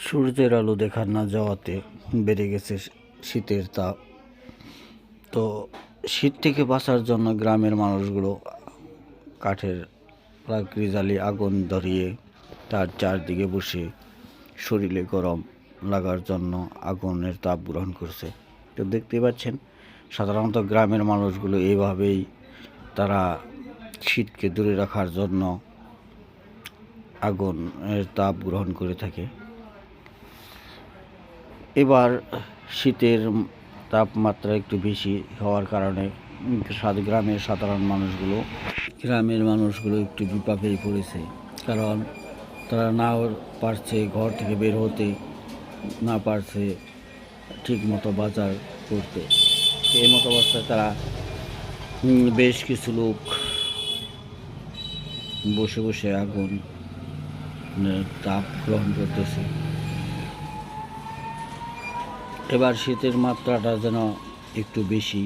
সূর্যের আলো দেখা না যাওয়াতে বেড়ে গেছে শীতের তাপ। তো শীত থেকে বাঁচার জন্য গ্রামের মানুষগুলো কাঠের লাকড়ি জ্বালিয়ে আগুন ধরিয়ে তার চারদিকে বসে শরীরে গরম লাগার জন্য আগুনের তাপ গ্রহণ করছে। তো দেখতে পাচ্ছেন সাধারণত গ্রামের মানুষগুলো এইভাবেই তারা শীতকে দূরে রাখার জন্য আগুনের তাপ গ্রহণ করে থাকে। এবার শীতের তাপমাত্রা একটু বেশি হওয়ার কারণে গ্রামের মানুষগুলো একটু বিপাকেই পড়েছে, কারণ তারা না পারছে ঘর থেকে বের হতে, না পারছে ঠিক মতো বাজার করতে। এই মতো অবস্থায় তারা বেশ কিছু লোক বসে বসে আগুন তাপ গ্রহণ করতেছে। এবার শীতের মাত্রাটা যেন একটু বেশি।